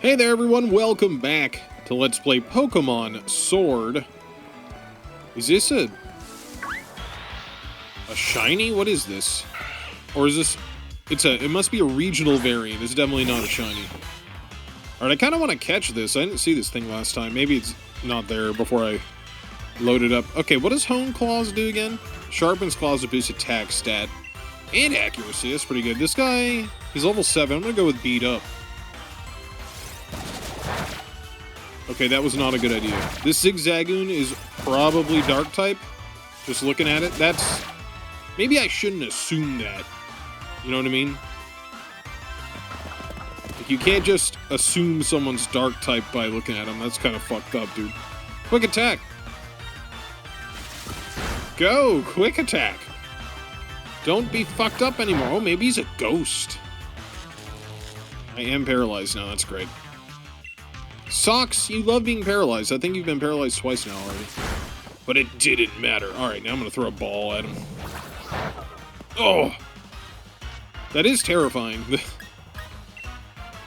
Hey there everyone, welcome back to Let's Play Pokemon Sword. Is this a shiny? What is this? Or is this... It must be a regional variant. It's definitely not a shiny. Alright, I kind of want to catch this. I didn't see this thing last time. Maybe it's not there before I load it up. Okay, what does Hone Claws do again? Sharpens Claws to boost attack stat. And accuracy, that's pretty good. This guy, he's level 7. I'm going to go with Beat Up. Okay, that was not a good idea. This Zigzagoon is probably Dark-type. Just looking at it. That's... Maybe I shouldn't assume that. You know what I mean? Like, you can't just assume someone's Dark-type by looking at them. That's kind of fucked up, dude. Quick Attack! Go! Quick Attack! Don't be fucked up anymore. Oh, maybe he's a ghost. I am paralyzed now. That's great. Socks, you love being paralyzed. I think you've been paralyzed twice now already. But it didn't matter. Alright, now I'm going to throw a ball at him. Oh! That is terrifying.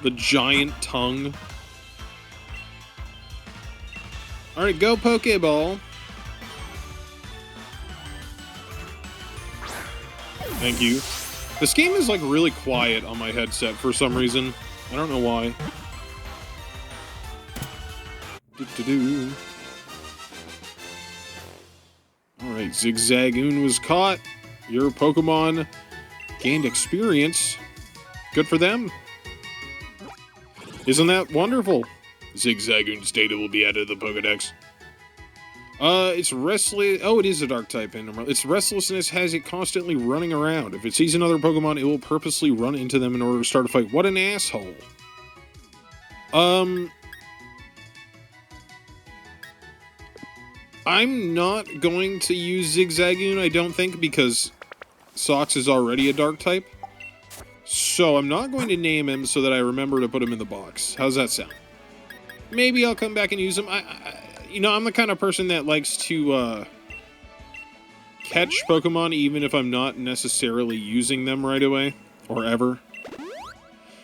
The giant tongue. Alright, go Pokeball. Thank you. This game is like really quiet on my headset for some reason. I don't know why. Alright, Zigzagoon was caught. Your Pokemon gained experience. Good for them. Isn't that wonderful? Zigzagoon's data will be added to the Pokedex. It's restless. Oh, it is a dark type animal. Its restlessness has it constantly running around. If it sees another Pokemon, it will purposely run into them in order to start a fight. What an asshole. I'm not going to use Zigzagoon, I don't think, because Socks is already a dark type. So I'm not going to name him so that I remember to put him in the box. How's that sound? Maybe I'll come back and use him. You know, I'm the kind of person that likes to catch Pokemon even if I'm not necessarily using them right away or ever.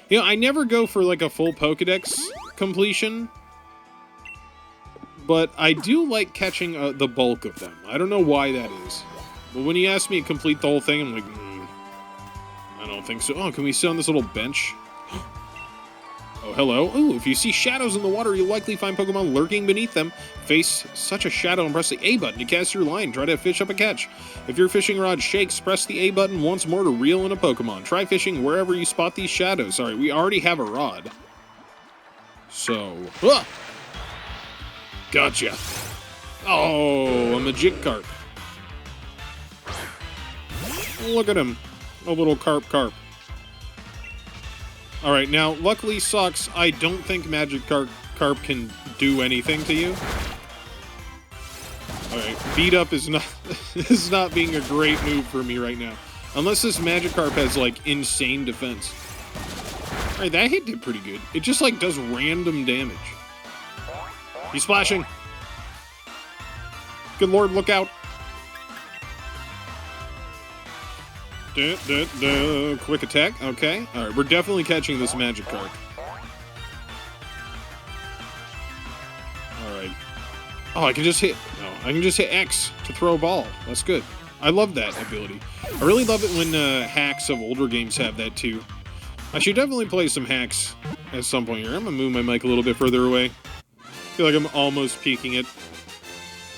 You know, I never go for like a full Pokedex completion. But I do like catching the bulk of them. I don't know why that is. But when you ask me to complete the whole thing, I'm like, I don't think so. Oh, can we sit on this little bench? Oh, hello. Ooh, if you see shadows in the water, you'll likely find Pokemon lurking beneath them. Face such a shadow and press the A button to cast your line. Try to fish up a catch. If your fishing rod shakes, press the A button once more to reel in a Pokemon. Try fishing wherever you spot these shadows. Sorry, we already have a rod. So... Ah! Gotcha. Oh, a Magikarp. Look at him. A little carp. Alright, now, luckily, Socks, I don't think Magikarp can do anything to you. Alright, Beat Up is not, is not being a great move for me right now. Unless this Magikarp has, like, insane defense. Alright, that hit did pretty good. It just, like, does random damage. He's splashing. Good lord, look out. Quick attack. Okay. Alright, we're definitely catching this Magikarp. Alright. Oh, I can just hit... No, I can just hit X to throw a ball. That's good. I love that ability. I really love it when hacks of older games have that, too. I should definitely play some hacks at some point here. I'm gonna move my mic a little bit further away. I feel like I'm almost peaking it.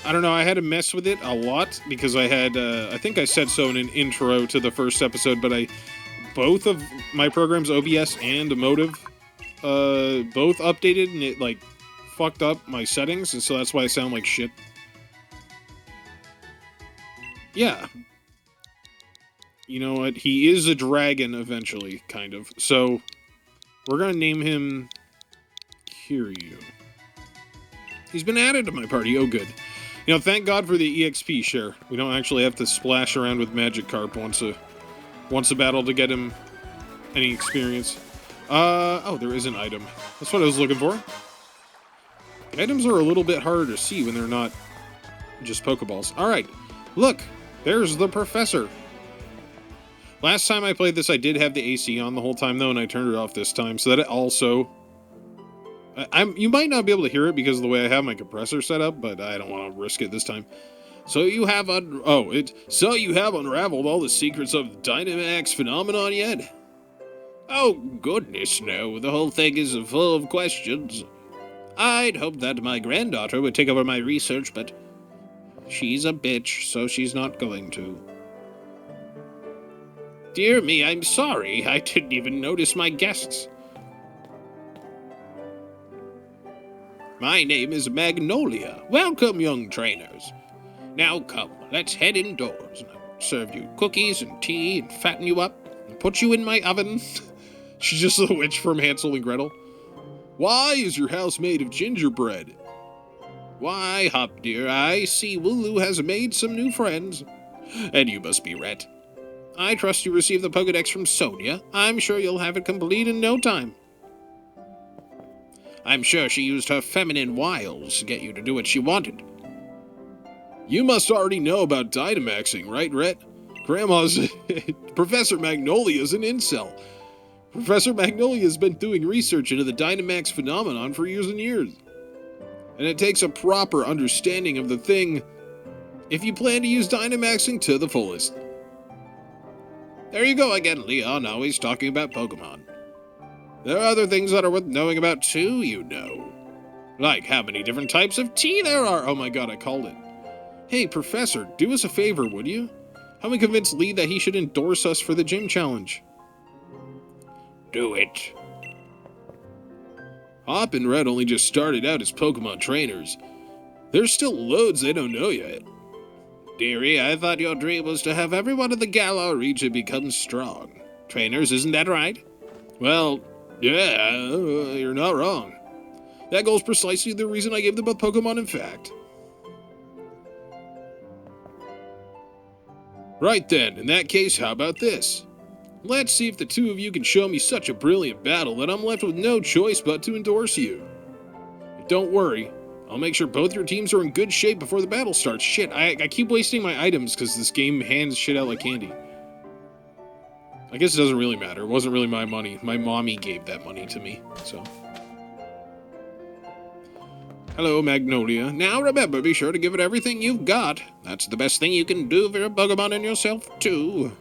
I don't know, I had to mess with it a lot because I had, I think I said so in an intro to the first episode, but both of my programs, OBS and Emotive, both updated and it, like, fucked up my settings, and so that's why I sound like shit. Yeah. You know what? He is a dragon eventually, kind of. So, we're gonna name him Kiryu. He's been added to my party. Oh, good. You know, thank God for the EXP share. We don't actually have to splash around with Magikarp once a battle to get him any experience. Oh, there is an item. That's what I was looking for. Items are a little bit harder to see when they're not just Pokeballs. Alright, look, there's the professor. Last time I played this, I did have the AC on the whole time, though, and I turned it off this time, so that it also You might not be able to hear it because of the way I have my compressor set up, but I don't want to risk it this time. So you have unraveled all the secrets of the Dynamax phenomenon yet? Oh goodness, no. The whole thing is full of questions. I'd hoped that my granddaughter would take over my research, but she's a bitch, so she's not going to. Dear me, I'm sorry. I didn't even notice my guests. My name is Magnolia. Welcome, young trainers. Now come, let's head indoors. I'll serve you cookies and tea and fatten you up and put you in my oven. She's just the witch from Hansel and Gretel. Why is your house made of gingerbread? Why, Hop dear, I see Wooloo has made some new friends. And you must be Rhett. I trust you received the Pokedex from Sonia. I'm sure you'll have it complete in no time. I'm sure she used her feminine wiles to get you to do what she wanted. You must already know about Dynamaxing, right, Rhett? Grandma's... Professor Magnolia's an incel. Professor Magnolia's been doing research into the Dynamax phenomenon for years and years. And it takes a proper understanding of the thing if you plan to use Dynamaxing to the fullest. There you go again, Leon, always talking about Pokemon. There are other things that are worth knowing about too, you know. Like how many different types of tea there are. Oh my god, I called it. Hey, Professor, do us a favor, would you? Help me convince Lee that he should endorse us for the gym challenge. Do it. Hop and Red only just started out as Pokemon trainers. There's still loads they don't know yet. Dearie, I thought your dream was to have everyone in the Galar region become strong. Trainers, isn't that right? Well, yeah, you're not wrong. That goal's precisely the reason I gave them both Pokemon, in fact. Right then, in that case, how about this? Let's see if the two of you can show me such a brilliant battle that I'm left with no choice but to endorse you. But don't worry, I'll make sure both your teams are in good shape before the battle starts. Shit, I keep wasting my items because this game hands shit out like candy. I guess it doesn't really matter. It wasn't really my money. My mommy gave that money to me, so... Hello, Magnolia. Now remember, be sure to give it everything you've got. That's the best thing you can do for your Pokemon and yourself, too.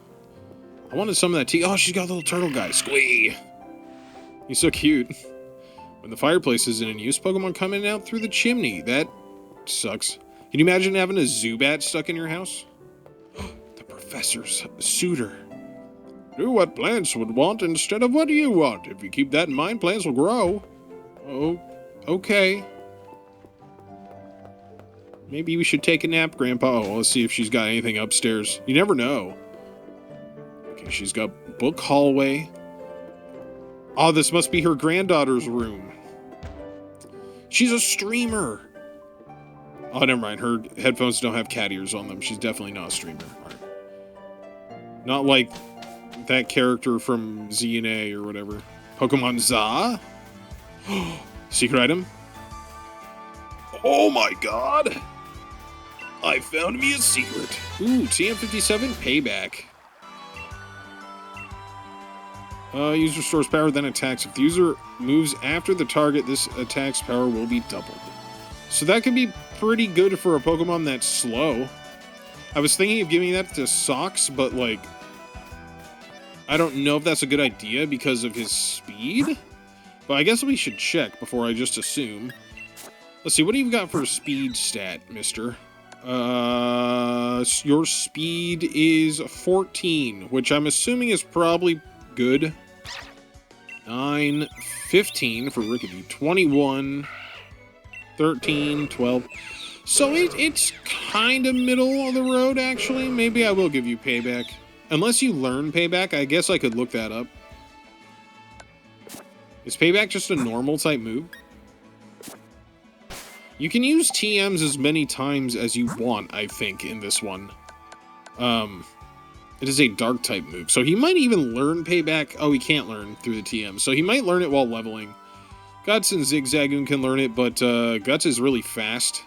I wanted some of that tea. Oh, she's got a little turtle guy. Squee! He's so cute. When the fireplace isn't in use, Pokemon coming out through the chimney. That sucks. Can you imagine having a Zubat stuck in your house? The professor's suitor. Do what plants would want instead of what you want. If you keep that in mind, plants will grow. Oh, okay. Maybe we should take a nap, Grandpa. Oh, let's see if she's got anything upstairs. You never know. Okay, she's got book hallway. Oh, this must be her granddaughter's room. She's a streamer. Oh, never mind. Her headphones don't have cat ears on them. She's definitely not a streamer. All right. Not like that character from Z&A or whatever. Pokemon Za? Secret item? Oh my god! I found me a secret. Ooh, TM57 payback. User restores power, then attacks. If the user moves after the target, this attack's power will be doubled. So that could be pretty good for a Pokemon that's slow. I was thinking of giving that to Socks, but like... I don't know if that's a good idea because of his speed. But I guess we should check before I just assume. Let's see, what do you got for a speed stat, mister? Your speed is 14, which I'm assuming is probably good. 9, 15 for Rickety, 21, 13, 12. So it's kind of middle of the road, actually. Maybe I will give you payback. Unless you learn payback, I guess I could look that up. Is payback just a normal type move? You can use TMs as many times as you want, I think, in this one. It is a dark type move. So he might even learn payback. Oh, he can't learn through the TM. So he might learn it while leveling. Guts and Zigzagoon can learn it, but Guts is really fast.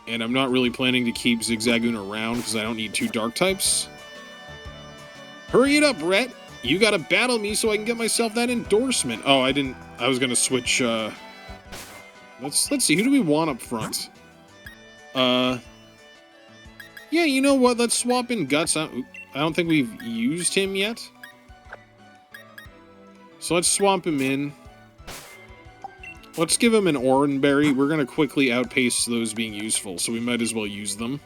And I'm not really planning to keep Zigzagoon around because I don't need 2 dark types. Hurry it up, Rhett! You gotta battle me so I can get myself that endorsement. Oh, I didn't... I was gonna switch, Let's see. Who do we want up front? Yeah, you know what? Let's swap in Guts. I don't think we've used him yet. So let's swap him in. Let's give him an Oranberry. We're going to quickly outpace those being useful, so we might as well use them.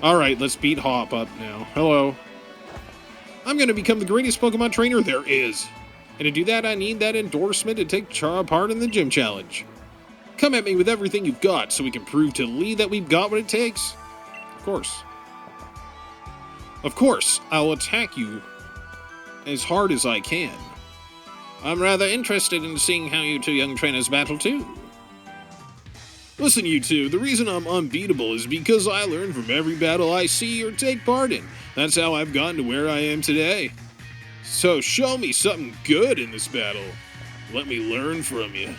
Alright, let's beat Hop up now. Hello. I'm going to become the greatest Pokemon trainer there is. And to do that, I need that endorsement to take part in the gym challenge. Come at me with everything you've got so we can prove to Lee that we've got what it takes. Of course. Of course, I'll attack you as hard as I can. I'm rather interested in seeing how you two young trainers battle too. Listen, you two, the reason I'm unbeatable is because I learn from every battle I see or take part in. That's how I've gotten to where I am today. So show me something good in this battle. Let me learn from you.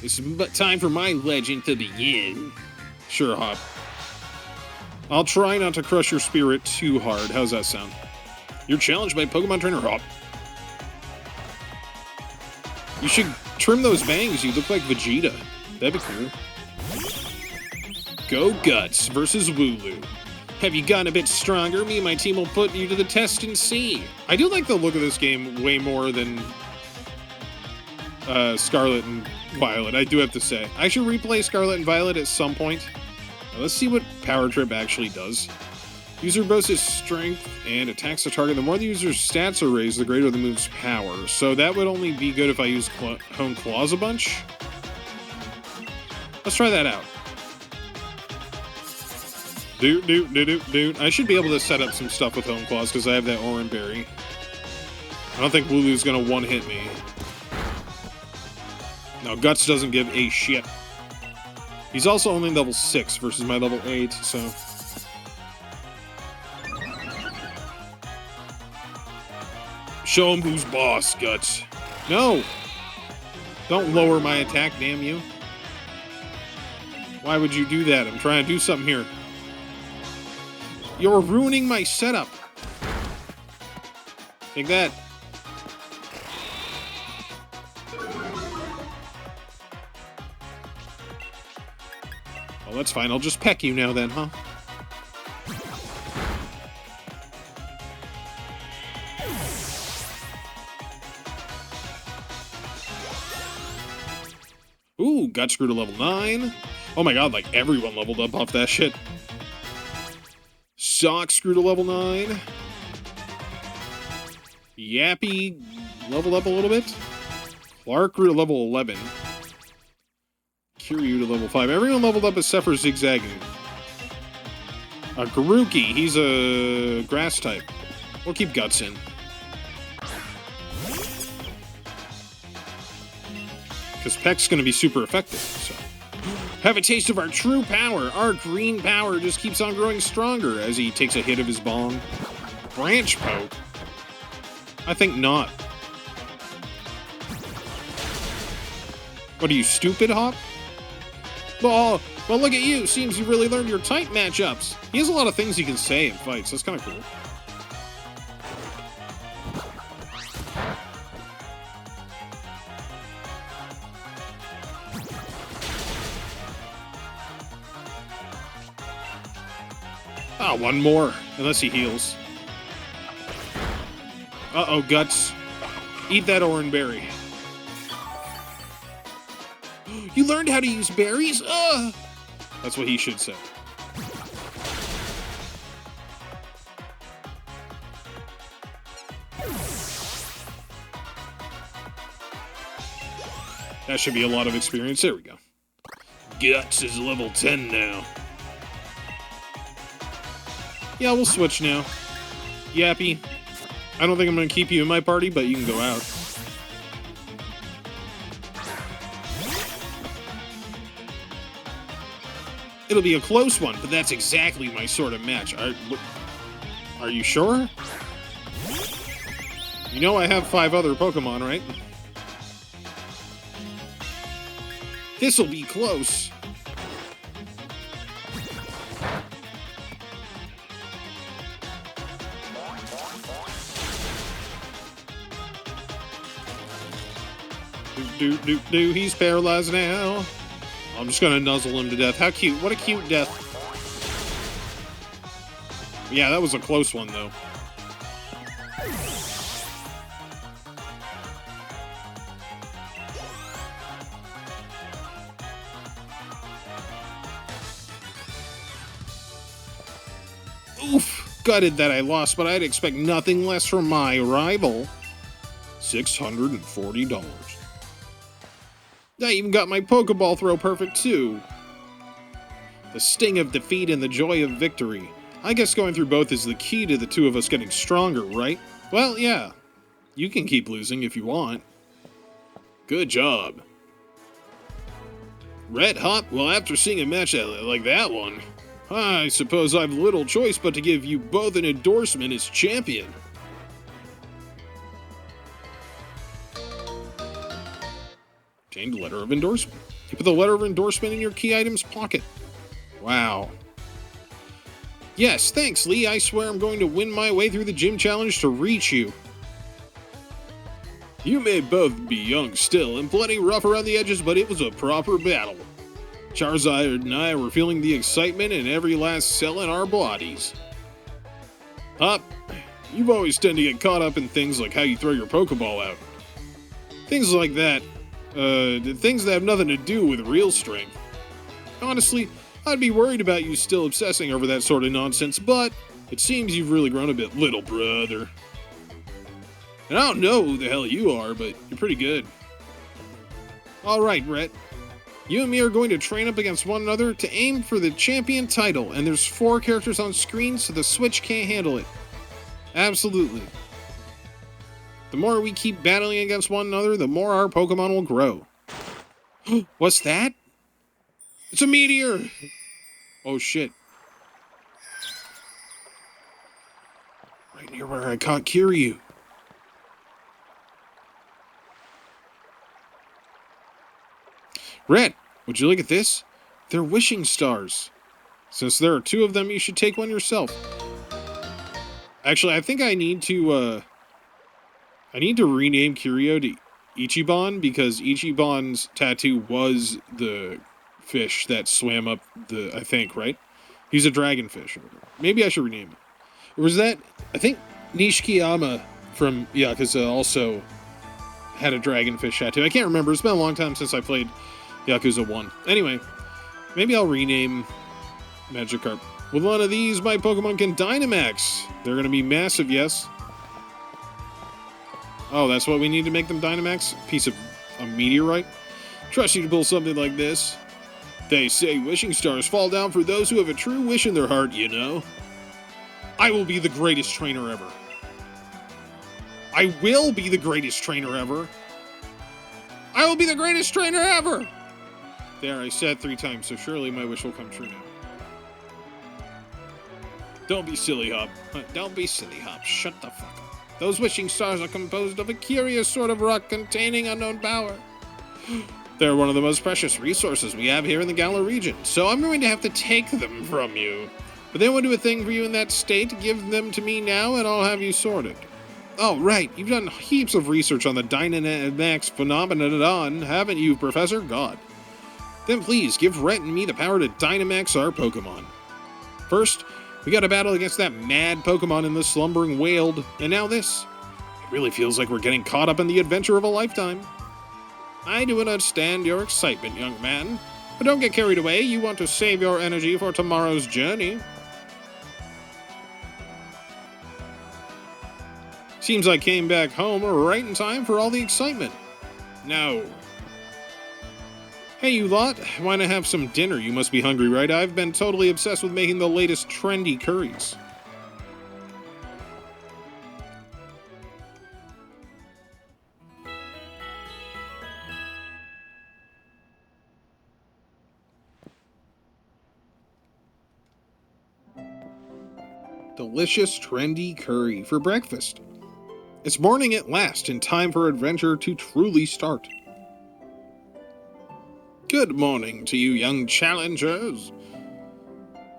It's time for my legend to begin. Sure, Hop. I'll try not to crush your spirit too hard. How's that sound? You're challenged by Pokemon Trainer Hop. You should trim those bangs. You look like Vegeta. That'd be cool. Go Guts versus Wooloo. Have you gotten a bit stronger? Me and my team will put you to the test and see. I do like the look of this game way more than Scarlet and Violet, I do have to say. I should replay Scarlet and Violet at some point. Now, let's see what Power Trip actually does. User boasts its strength and attacks the target. The more the user's stats are raised, the greater the move's power. So that would only be good if I use Hone Claws a bunch. Let's try that out. Dude. I should be able to set up some stuff with Hone Claws because I have that Oranberry. I don't think Wooloo's gonna one-hit me. No, Guts doesn't give a shit. He's also only level 6 versus my level 8, so... Show him who's boss, Guts. No! Don't lower my attack, damn you. Why would you do that? I'm trying to do something here. You're ruining my setup. Take that. Oh, that's fine. I'll just peck you now then, huh? Ooh, Guts grew to level 9. Oh my god, like everyone leveled up off that shit. Socks grew to level 9. Yappy leveled up a little bit. Clark grew to level 11. Kiryu to level 5. Everyone leveled up except for Zigzagoon. Garuki, he's a grass type. We'll keep Guts in. Because Peck's going to be super effective, so. Have a taste of our true power. Our green power just keeps on growing stronger as he takes a hit of his bong. Branch poke? I think not. What are you, stupid, Hop? Oh, well, look at you. Seems you really learned your type matchups. He has a lot of things he can say in fights. That's kind of cool. Ah, one more. Unless he heals. Uh-oh, Guts. Eat that Oranberry. You learned how to use berries? Ugh! That's what he should say. That should be a lot of experience. There we go. Guts is level 10 now. Yeah, we'll switch now. Yappy. I don't think I'm going to keep you in my party, but you can go out. It'll be a close one, but that's exactly my sort of match. Are you sure? You know I have 5 other Pokemon, right? This'll be close. He's paralyzed now. I'm just gonna nuzzle him to death. How cute. What a cute death. Yeah, that was a close one, though. Oof. Gutted that I lost, but I'd expect nothing less from my rival. $640. I even got my Pokeball throw perfect, too. The sting of defeat and the joy of victory. I guess going through both is the key to the two of us getting stronger, right? Well, yeah. You can keep losing if you want. Good job. Red Hot? Well, after seeing a match like that one, I suppose I've little choice but to give you both an endorsement as champion. Obtained letter of endorsement. You put the letter of endorsement in your key items pocket. Wow. Yes, thanks, Lee. I swear I'm going to win my way through the gym challenge to reach you. You may both be young still and plenty rough around the edges, but it was a proper battle. Charizard and I were feeling the excitement in every last cell in our bodies. Hop, you've always tend to get caught up in things like how you throw your Pokeball out. Things like that. Things that have nothing to do with real strength. Honestly, I'd be worried about you still obsessing over that sort of nonsense, but it seems you've really grown a bit, little brother. And I don't know who the hell you are, but you're pretty good. Alright, Rhett. You and me are going to train up against one another to aim for the champion title, and there's 4 characters on screen, so the Switch can't handle it. Absolutely. The more we keep battling against one another, the more our Pokemon will grow. What's that? It's a meteor! Oh shit. Right near where I caught Kiryu. Red, would you look at this? They're wishing stars. Since there are 2 of them, you should take one yourself. Actually, I think I need to rename Kiryu to Ichiban, because Ichiban's tattoo was the fish that swam up I think, right? He's a dragonfish. Maybe I should rename him. Or was that, I think Nishikiyama from Yakuza also had a dragonfish tattoo. I can't remember. It's been a long time since I played Yakuza 1. Anyway, maybe I'll rename Magikarp. With one of these, my Pokemon can Dynamax. They're going to be massive, yes. Oh, that's what we need to make them Dynamax? Piece of a meteorite? Trust you to pull something like this. They say wishing stars fall down for those who have a true wish in their heart, you know. I will be the greatest trainer ever. I will be the greatest trainer ever. I will be the greatest trainer ever! There, I said 3 times, so surely my wish will come true now. Don't be silly, Hop. Don't be silly, Hop. Shut the fuck up. Those wishing stars are composed of a curious sort of rock containing unknown power. They're one of the most precious resources we have here in the Galar region, so I'm going to have to take them from you. But they won't do a thing for you in that state. Give them to me now, and I'll have you sorted. Oh, right. You've done heaps of research on the Dynamax phenomenon, haven't you, Professor? God. Then please, give Rhett and me the power to Dynamax our Pokemon. First, we got to battle against that mad Pokemon in the slumbering Wailed, and now this. It really feels like we're getting caught up in the adventure of a lifetime. I do understand your excitement, young man, but don't get carried away. You want to save your energy for tomorrow's journey. Seems I came back home right in time for all the excitement. No. Hey, you lot. Why not have some dinner? You must be hungry, right? I've been totally obsessed with making the latest trendy curries. Delicious, trendy curry for breakfast. It's morning at last, and time for adventure to truly start. Good morning to you, young challengers.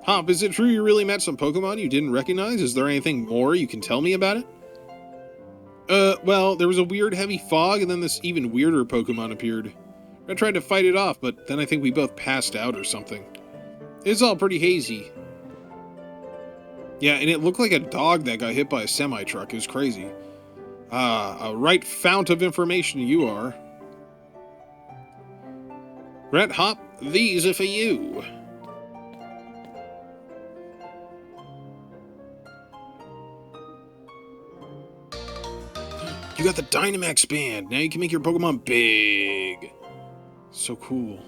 Hop, is it true you really met some Pokemon you didn't recognize? Is there anything more you can tell me about it? Well, there was a weird heavy fog, and then this even weirder Pokemon appeared. I tried to fight it off, but then I think we both passed out or something. It's all pretty hazy. Yeah, and it looked like a dog that got hit by a semi-truck. It was crazy. A right fount of information you are. Red Hop, these are for you. You got the Dynamax band. Now you can make your Pokemon big. So cool.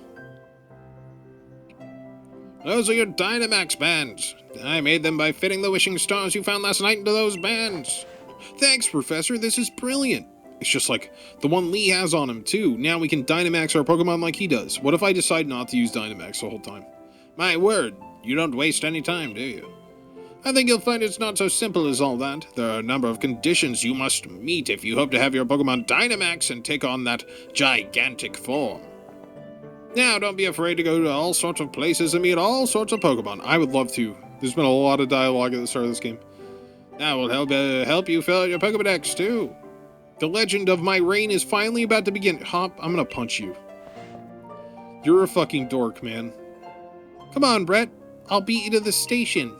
Those are your Dynamax bands. I made them by fitting the wishing stars you found last night into those bands. Thanks, Professor. This is brilliant. It's just like the one Lee has on him, too. Now we can Dynamax our Pokemon like he does. What if I decide not to use Dynamax the whole time? My word, you don't waste any time, do you? I think you'll find it's not so simple as all that. There are a number of conditions you must meet if you hope to have your Pokemon Dynamax and take on that gigantic form. Now, don't be afraid to go to all sorts of places and meet all sorts of Pokemon. I would love to. There's been a lot of dialogue at the start of this game. That will help you fill out your Pokedex, too. The legend of my reign is finally about to begin. Hop, I'm gonna punch you. You're a fucking dork, man. Come on, Brett. I'll beat you to the station.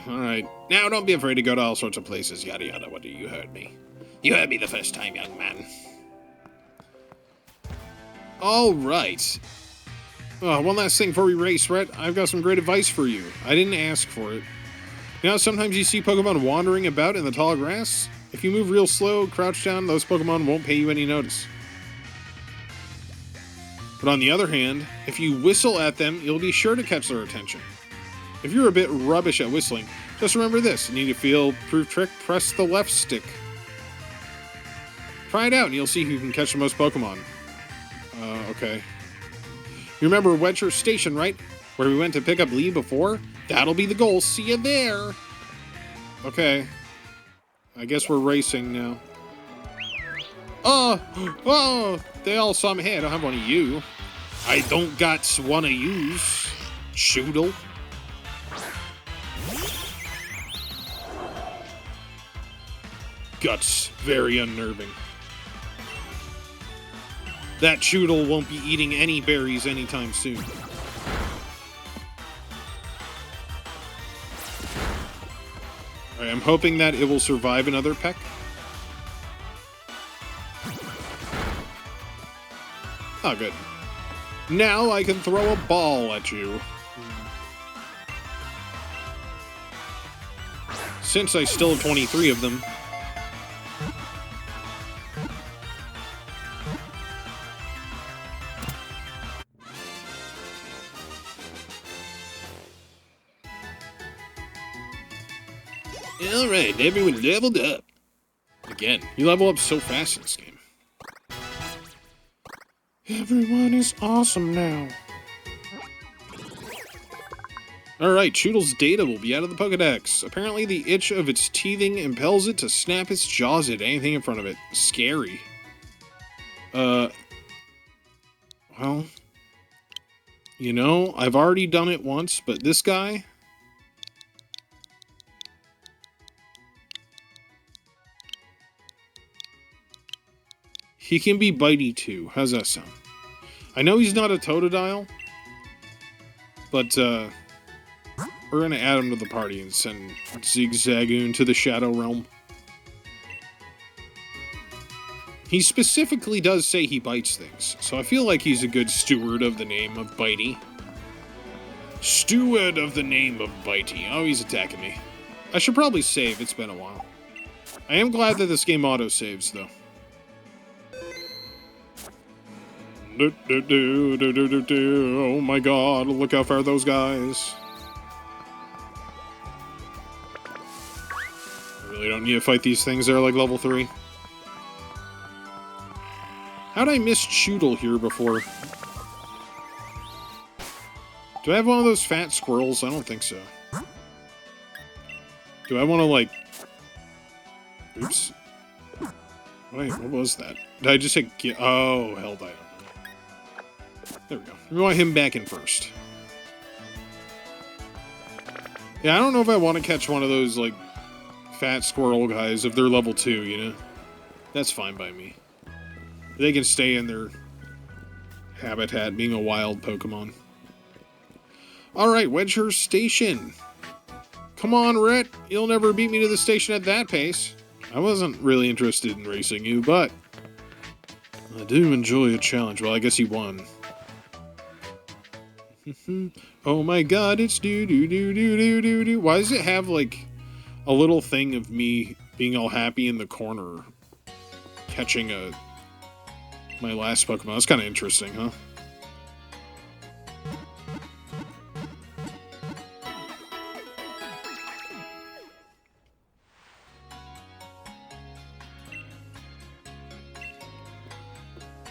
Alright. Now, don't be afraid to go to all sorts of places. Yada yada. What do you heard me? You heard me the first time, young man. Alright. One last thing before we race, Brett. I've got some great advice for you. I didn't ask for it. You know, sometimes you see Pokemon wandering about in the tall grass. If you move real slow, crouch down, those Pokemon won't pay you any notice. But on the other hand, if you whistle at them, you'll be sure to catch their attention. If you're a bit rubbish at whistling, just remember this. You need a field-proof trick, press the left stick. Try it out and you'll see who can catch the most Pokemon. Okay. You remember Wedger Station, right? Where we went to pick up Lee before? That'll be the goal. See you there. Okay. I guess we're racing now. Oh, they all saw me. Hey, I don't have one of you. I don't got one of yous. Shoodle. Guts. Very unnerving. That Choodle won't be eating any berries anytime soon. Alright, I'm hoping that it will survive another peck. Oh, good. Now I can throw a ball at you. Since I still have 23 of them. Alright, everyone leveled up. Again, you level up so fast in this game. Everyone is awesome now. Alright, Choodle's data will be out of the Pokedex. Apparently the itch of its teething impels it to snap its jaws at anything in front of it. Scary. Well... You know, I've already done it once, but this guy... He can be bitey too. How's that sound? I know he's not a Totodile, but we're gonna add him to the party and send Zigzagoon to the Shadow Realm. He specifically does say he bites things, so I feel like he's a good steward of the name of Bitey. Steward of the name of Bitey. Oh, he's attacking me. I should probably save. It's been a while. I am glad that this game auto-saves, though. Oh my god, look how far those guys. I really don't need to fight these things. They're like level 3. How'd I miss Choodle here before? Do I have one of those fat squirrels? I don't think so. Do I want to, like... Oops. What was that? Did I just say... Oh, hell, I don't know. There we go. We want him back in first. Yeah, I don't know if I want to catch one of those, like, fat squirrel guys if they're level 2, you know? That's fine by me. They can stay in their habitat being a wild Pokemon. Alright, Wedgehurst Station. Come on, Rhett. You'll never beat me to the station at that pace. I wasn't really interested in racing you, but I do enjoy a challenge. Well, I guess he won. Oh my god, it's do-do-do-do-do-do-do. Why does it have, like, a little thing of me being all happy in the corner catching my last Pokemon? That's kind of interesting, huh?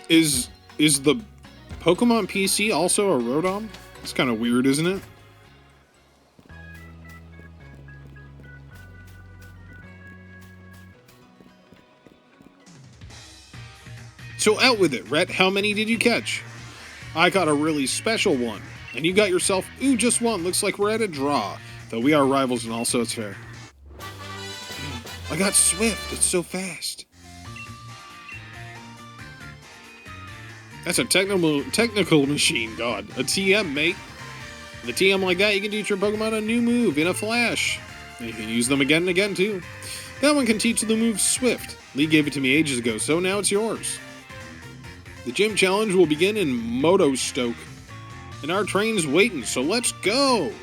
Is the Pokemon PC also a Rotom? It's kind of weird, isn't it? So out with it, Rhett. How many did you catch? I caught a really special one. And you got yourself, ooh, just one. Looks like we're at a draw. Though we are rivals and also it's fair. I got Swift. It's so fast. That's a technical machine, God. A TM, mate. With a TM like that, you can teach your Pokemon a new move in a flash. And you can use them again and again, too. That one can teach the move Swift. Lee gave it to me ages ago, so now it's yours. The gym challenge will begin in Motostoke. And our train's waiting, so let's go!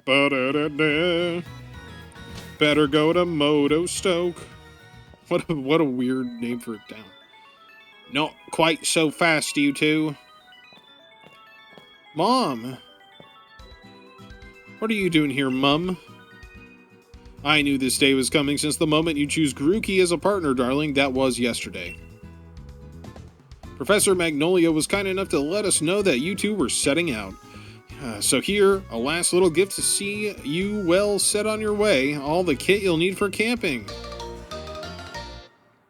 Ba-da-da-da. Better go to Motostoke. What a weird name for a town. Not quite so fast, you two. Mom! What are you doing here, Mum? I knew this day was coming since the moment you choose Grookey as a partner, darling. That was yesterday. Professor Magnolia was kind enough to let us know that you two were setting out. So here, a last little gift to see you well set on your way. All the kit you'll need for camping.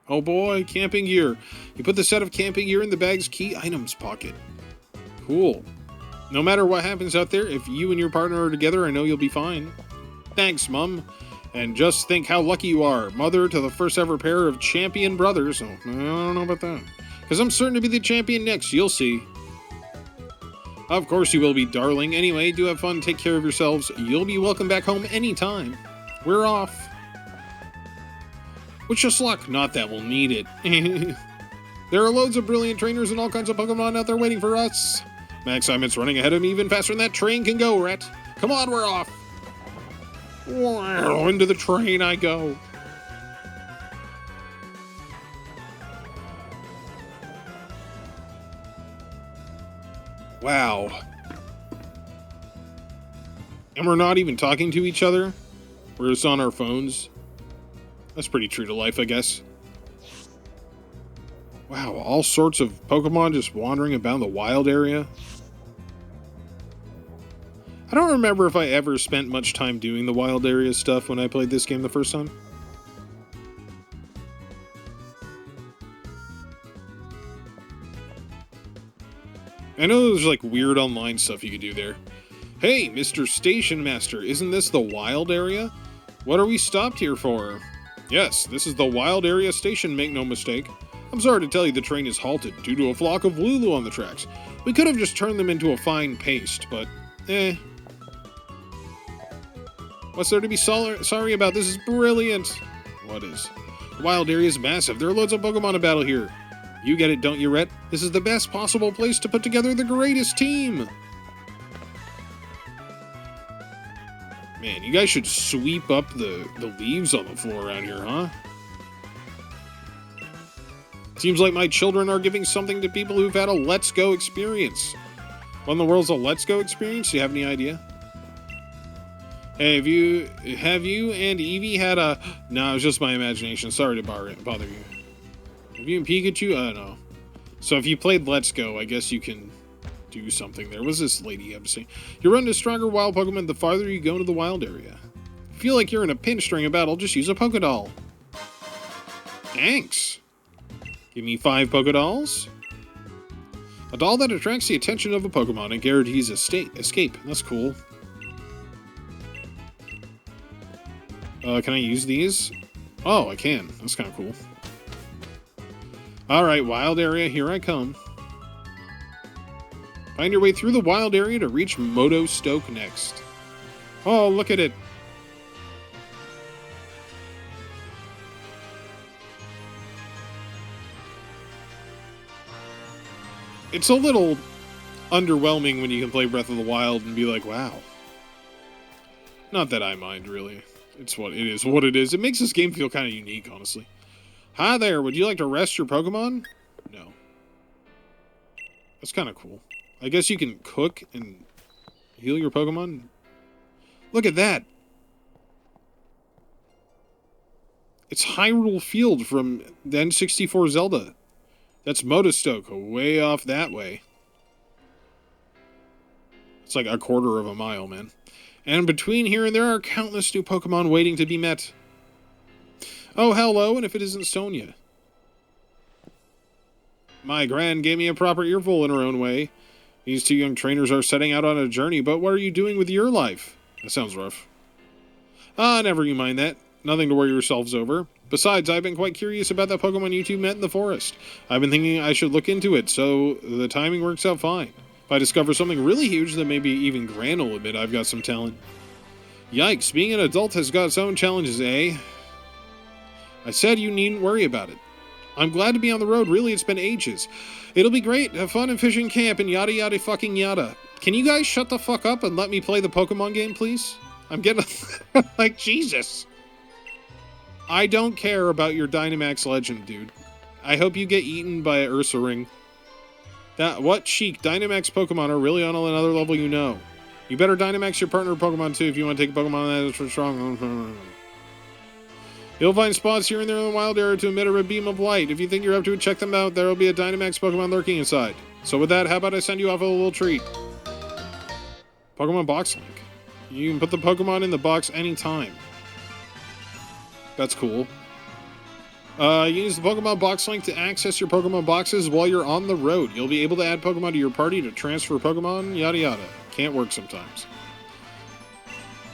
Oh boy, camping gear. You put the set of camping gear in the bag's key items pocket. Cool. No matter what happens out there, if you and your partner are together, I know you'll be fine. Thanks, Mum. And just think how lucky you are. Mother to the first ever pair of champion brothers. Oh, I don't know about that. Because I'm certain to be the champion next, you'll see. Of course you will be, darling. Anyway, do have fun, take care of yourselves. You'll be welcome back home anytime. We're off. Wish us luck. Not that we'll need it. There are loads of brilliant trainers and all kinds of Pokemon out there waiting for us. Max Simon's running ahead of me even faster than that train can go, Rhett. Come on, we're off. Wow, into the train I go. Wow. And we're not even talking to each other. We're just on our phones. That's pretty true to life, I guess. Wow, all sorts of Pokemon just wandering about the wild area. I don't remember if I ever spent much time doing the wild area stuff when I played this game the first time. I know there's like weird online stuff you could do there. Hey, Mr. Station Master, isn't this the wild area? What are we stopped here for? Yes, this is the wild area station, make no mistake. I'm sorry to tell you the train is halted due to a flock of Lulu on the tracks. We could have just turned them into a fine paste, but What's there to be sorry about? This is brilliant. What is? The wild area is massive. There are loads of Pokemon to battle here. You get it, don't you, Rhett? This is the best possible place to put together the greatest team. Man, you guys should sweep up the leaves on the floor around here, huh? Seems like my children are giving something to people who've had a Let's Go experience. What in the world's a Let's Go experience? Do you have any idea? Hey, have you and Eevee had a... No, it was just my imagination. Sorry to bother you. Have you and Pikachu? No. So if you played Let's Go, I guess you can do something there. What's this lady have to say? You run into stronger wild Pokemon the farther you go into the wild area. If you feel like you're in a pinch during a battle, just use a Pokédoll. Thanks. Give me 5 Pokédolls. A doll that attracts the attention of a Pokemon and guarantees escape. That's cool. Can I use these? Oh, I can. That's kind of cool. Alright, wild area, here I come. Find your way through the wild area to reach Moto Stoke next. Oh, look at it. It's a little underwhelming when you can play Breath of the Wild and be like, wow. Not that I mind, really. It's what it is. What it is. It makes this game feel kind of unique, honestly. Hi there, would you like to rest your Pokemon? No. That's kind of cool. I guess you can cook and heal your Pokemon. Look at that. It's Hyrule Field from the N64 Zelda. That's Motostoke, way off that way. It's like a quarter of a mile, man. And between here and there are countless new Pokemon waiting to be met. Oh, hello, and if it isn't Sonia. My gran gave me a proper earful in her own way. These two young trainers are setting out on a journey, but what are you doing with your life? That sounds rough. Ah, never you mind that. Nothing to worry yourselves over. Besides, I've been quite curious about that Pokemon you two met in the forest. I've been thinking I should look into it, so the timing works out fine. If I discover something really huge, then maybe even Gran will admit I've got some talent. Yikes, being an adult has got its own challenges, eh? I said you needn't worry about it. I'm glad to be on the road, really, it's been ages. It'll be great, have fun in fishing camp and yada yada fucking yada. Can you guys shut the fuck up and let me play the Pokemon game, please? I'm getting like, Jesus. I don't care about your Dynamax legend, dude. I hope you get eaten by an Ursa Ring. What chic, Dynamax Pokemon are really on another level, you know. You better Dynamax your partner Pokemon too if you want to take a Pokemon that is for strong. You'll find spots here and there in the wild area to emit a beam of light. If you think you're up to it, check them out. There will be a Dynamax Pokemon lurking inside. So with that, how about I send you off a little treat? Pokemon Box Link. You can put the Pokemon in the box anytime. That's cool. You use the Pokemon Box Link to access your Pokemon boxes while you're on the road. You'll be able to add Pokemon to your party to transfer Pokemon, yada yada. Can't work sometimes.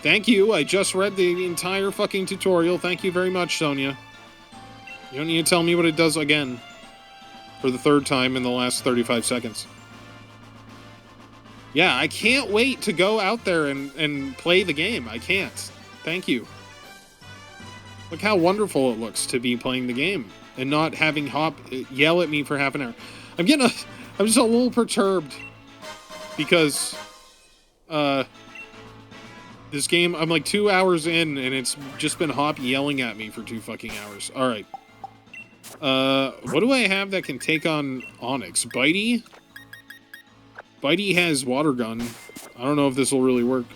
Thank you, I just read the entire fucking tutorial. Thank you very much, Sonia. You don't need to tell me what it does again. For the third time in the last 35 seconds. Yeah, I can't wait to go out there and play the game. I can't. Thank you. Look how wonderful it looks to be playing the game and not having Hop yell at me for half an hour. I'm just a little perturbed because this game, I'm like 2 hours in and it's just been Hop yelling at me for 2 fucking hours. All right. What do I have that can take on Onix? Bitey? Bitey has Water Gun. I don't know if this will really work.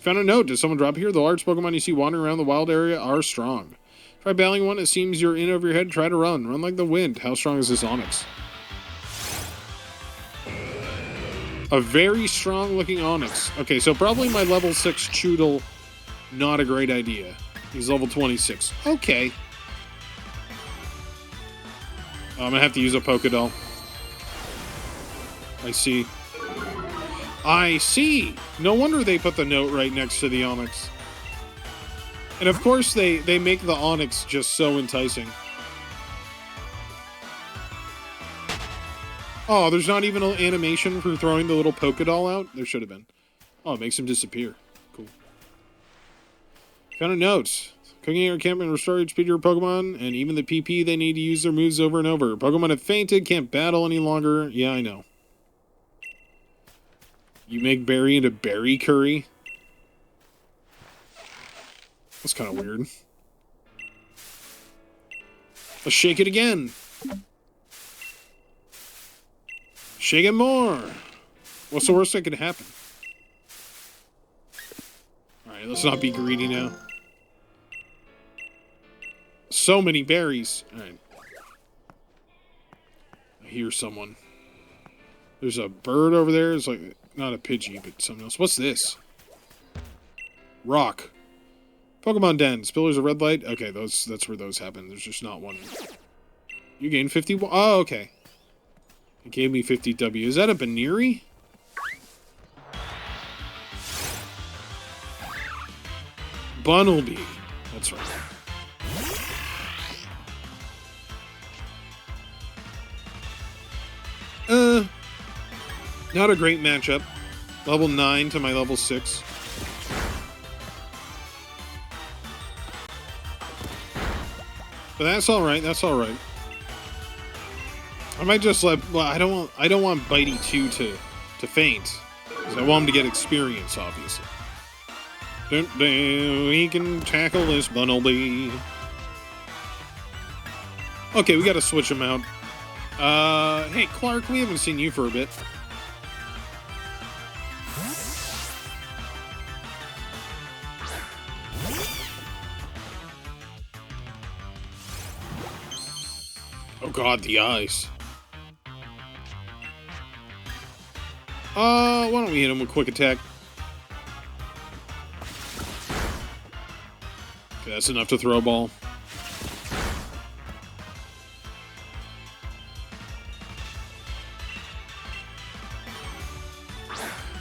Found a note. Did someone drop here? The large Pokemon you see wandering around the wild area are strong. Try battling one. It seems you're in over your head. Try to run. Run like the wind. How strong is this Onix? A very strong looking Onix. Okay, so probably my level 6 Choodle, not a great idea. He's level 26. Okay. I'm gonna have to use a Pokédoll. I see. I see! No wonder they put the note right next to the Onix. And of course they make the Onix just so enticing. Oh, there's not even an animation for throwing the little Pokédoll out? There should have been. Oh, it makes him disappear. Cool. Found a note. Cooking your camp and restore HP to your Pokemon, and even the PP, they need to use their moves over and over. Pokemon have fainted, can't battle any longer. Yeah, I know. You make berry into berry curry? That's kind of weird. Let's shake it again. Shake it more. What's the worst that could happen? Alright, let's not be greedy now. So many berries. Alright. I hear someone. There's a bird over there. It's like, not a Pidgey, but something else. What's this? Rock. Pokemon dens. Pillars of red light. Okay, that's where those happen. There's just not one. You gained 50. Oh, okay. It gave me 50 W. Is that a Baneri? Bunnelby. That's right. Not a great matchup. Level 9 to my level 6. But that's alright, that's alright. I might just let... Well, I don't want Bitey 2 to faint. Because I want him to get experience, obviously. We can tackle this Bunnelby. Okay, we gotta switch him out. Hey, Clark, we haven't seen you for a bit. Oh god, the eyes. Why don't we hit him with quick attack? Okay, that's enough to throw a ball.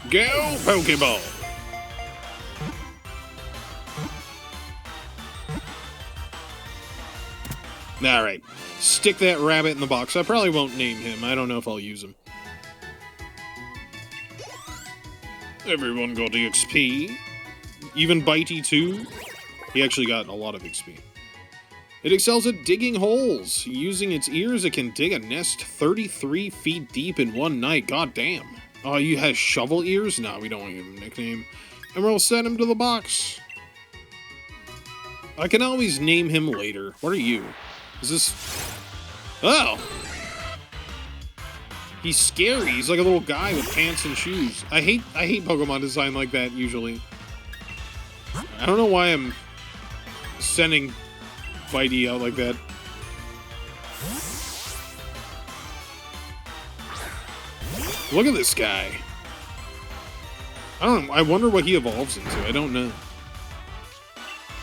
Go, Pokeball! Alright. Stick that rabbit in the box. I probably won't name him. I don't know if I'll use him. Everyone got the XP. Even Bitey 2. He actually got a lot of XP. It excels at digging holes. Using its ears, it can dig a nest 33 feet deep in one night. God damn. Oh, you have shovel ears? No, we don't want to give him a nickname. And we'll send him to the box. I can always name him later. What are you? Is this... Oh! He's scary. He's like a little guy with pants and shoes. I hate Pokemon design like that, usually. I don't know why I'm sending Bitey out like that. Look at this guy. I don't know. I wonder what he evolves into. I don't know.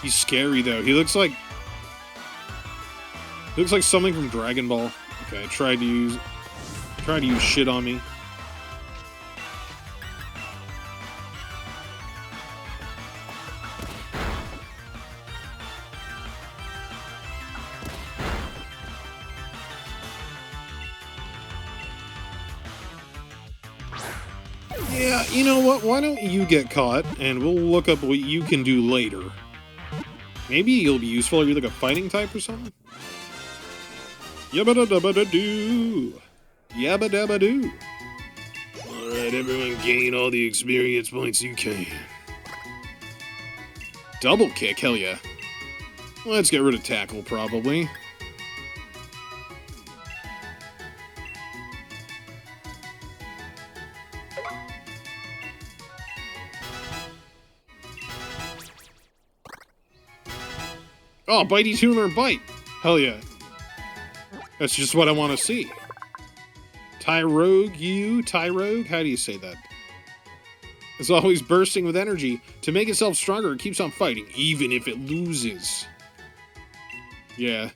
He's scary, though. He looks like... Looks like something from Dragon Ball. Okay, I tried to use shit on me. Yeah, you know what? Why don't you get caught, and we'll look up what you can do later. Maybe you'll be useful. Are you like a fighting type or something? Yabba-da-dabba-da-doo. Yabba-dabba-doo. Alright, everyone gain all the experience points you can. Double kick? Hell yeah. Let's get rid of tackle, probably. Oh, Bitey 2 learn Bite. Hell yeah. That's just what I want to see. Tyrogue? How do you say that? It's always bursting with energy. To make itself stronger, it keeps on fighting, even if it loses. Yeah.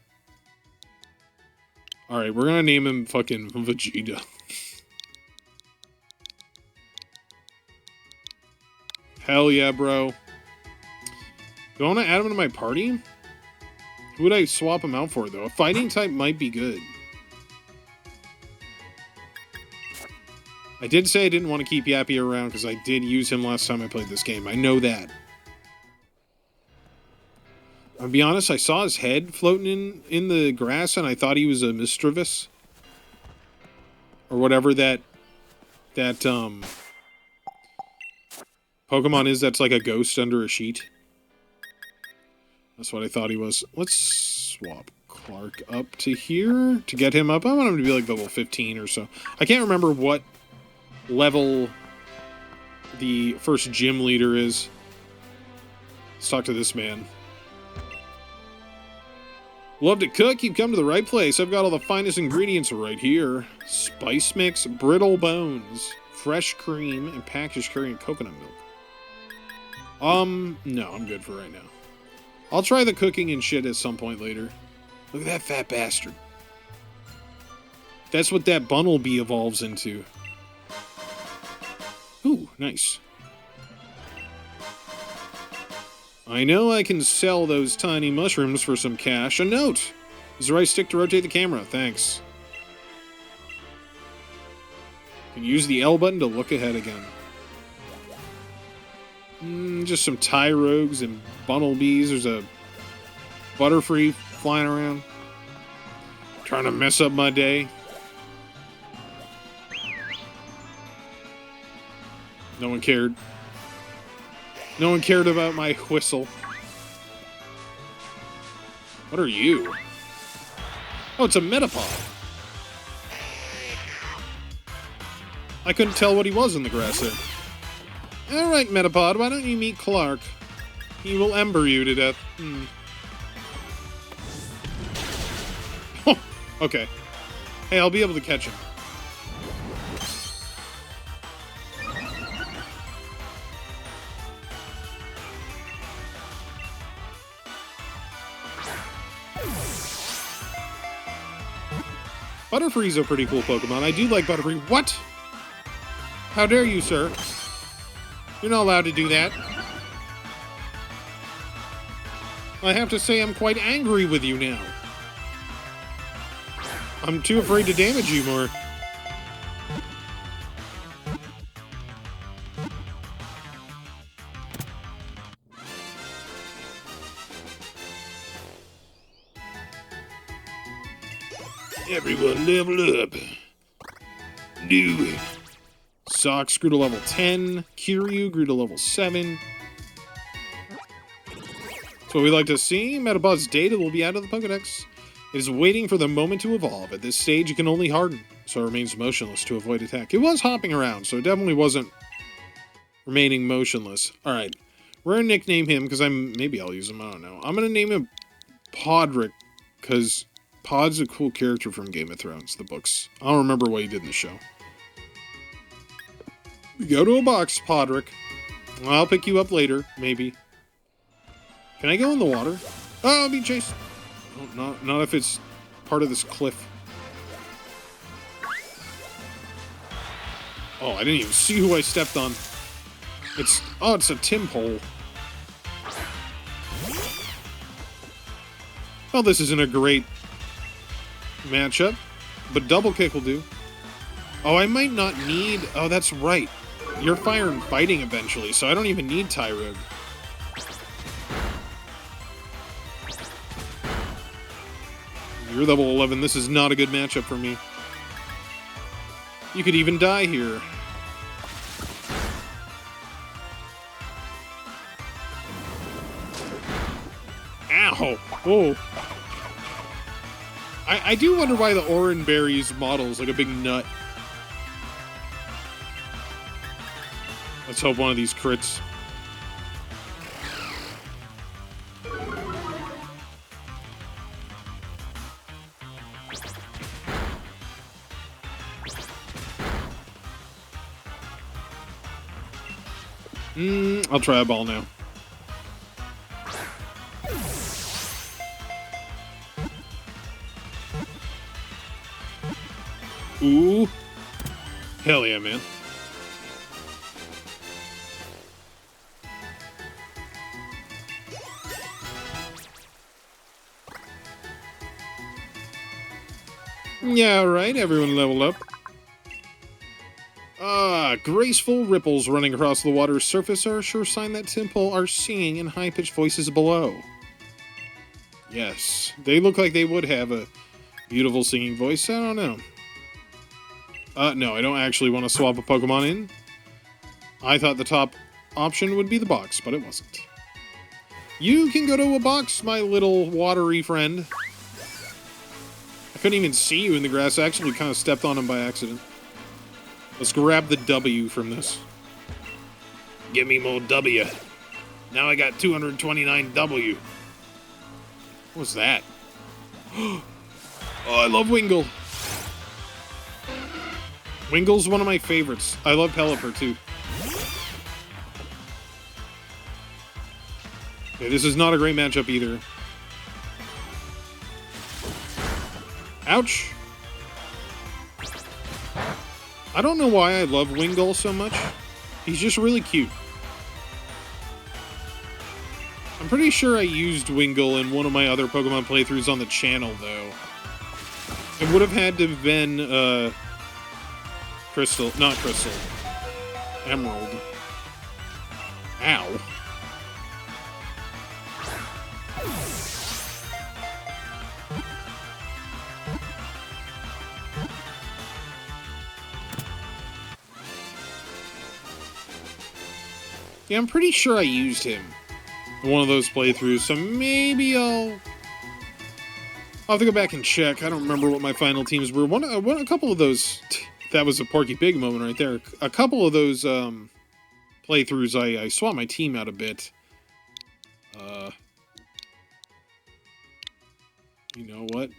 Alright, we're gonna name him fucking Vegeta. Hell yeah, bro. Do I want to add him to my party? Who would I swap him out for, though? A fighting type might be good. I did say I didn't want to keep Yappy around because I did use him last time I played this game. I know that. I'll be honest, I saw his head floating in the grass and I thought he was a Mischievous. Or whatever that Pokemon is that's like a ghost under a sheet. That's what I thought he was. Let's swap Clark up to here to get him up. I want him to be like level 15 or so. I can't remember what level the first gym leader is. Let's talk to this man. Love to cook? You've come to the right place. I've got all the finest ingredients right here. Spice mix, brittle bones, fresh cream, and packaged curry and coconut milk. No, I'm good for right now. I'll try the cooking and shit at some point later. Look at that fat bastard. That's what that Bunnelby evolves into. Ooh, nice. I know I can sell those tiny mushrooms for some cash. A note! Use the right stick to rotate the camera. Thanks. You can use the L button to look ahead again. Just some tie rogues and bumblebees. There's a butterfree flying around. Trying to mess up my day. No one cared. No one cared about my whistle. What are you? Oh, it's a Metapod. I couldn't tell what he was in the grass there. Alright, Metapod, why don't you meet Clark? He will ember you to death. Oh, okay. Hey, I'll be able to catch him. Butterfree's a pretty cool Pokemon. I do like Butterfree. What? How dare you, sir? You're not allowed to do that. I have to say I'm quite angry with you now. I'm too afraid to damage you more. Everyone level up. Do it. Socks grew to level 10. Kiryu grew to level 7. That's what we like to see. Metapod's data will be out of the Pokedex. It is waiting for the moment to evolve. At this stage, it can only harden, so it remains motionless to avoid attack. It was hopping around, so it definitely wasn't remaining motionless. Alright. We're going to nickname him, because maybe I'll use him, I don't know. I'm going to name him Podrick, because Pod's a cool character from Game of Thrones, the books. I don't remember what he did in the show. We go to a box, Podrick. I'll pick you up later, maybe. Can I go in the water? Oh, I'll be chased. Oh, not if it's part of this cliff. Oh, I didn't even see who I stepped on. It's a Timpole. Well, this isn't a great matchup, but double kick will do. Oh, I might not need... Oh, that's right. You're fire and fighting eventually, so I don't even need Tyrogue. You're level 11. This is not a good matchup for me. You could even die here. Ow! Whoa. I do wonder why the Oran Berry's model's like a big nut. Let's hope one of these crits. I'll try a ball now. Ooh. Hell yeah, man. Yeah, right. Everyone level up. Graceful ripples running across the water's surface are a sure sign that Timpole are singing in high-pitched voices below. Yes, they look like they would have a beautiful singing voice. I don't know. No, I don't actually want to swap a Pokemon in. I thought the top option would be the box, but it wasn't. You can go to a box, my little watery friend. I couldn't even see you in the grass. I actually kind of stepped on him by accident. Let's grab the W from this. Give me more W. Now I got 229 W. What's that? Oh, I love Wingull. Wingull's one of my favorites. I love Pelipper, too. Okay, this is not a great matchup either. Ouch. I don't know why I love Wingull so much. He's just really cute. I'm I'm pretty sure I used Wingull in one of my other Pokemon playthroughs on the channel, though. It would have had to have been, Crystal. Not Crystal. Emerald. Ow. Yeah, I'm pretty sure I used him in one of those playthroughs, so maybe I'll have to go back and check. I don't remember what my final teams were. A couple of those... That was a Porky Pig moment right there. A couple of those playthroughs, I swapped my team out a bit. You know what?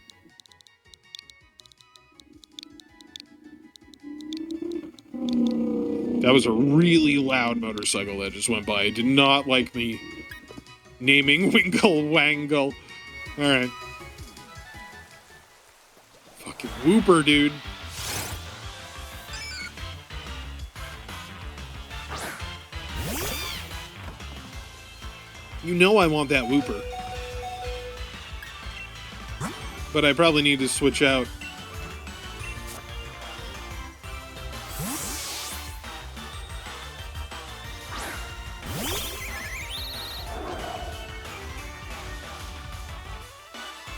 That was a really loud motorcycle that just went by. It did not like me naming Wingull Wangle. Alright. Fucking Wooper, dude. You know I want that Wooper. But I probably need to switch out.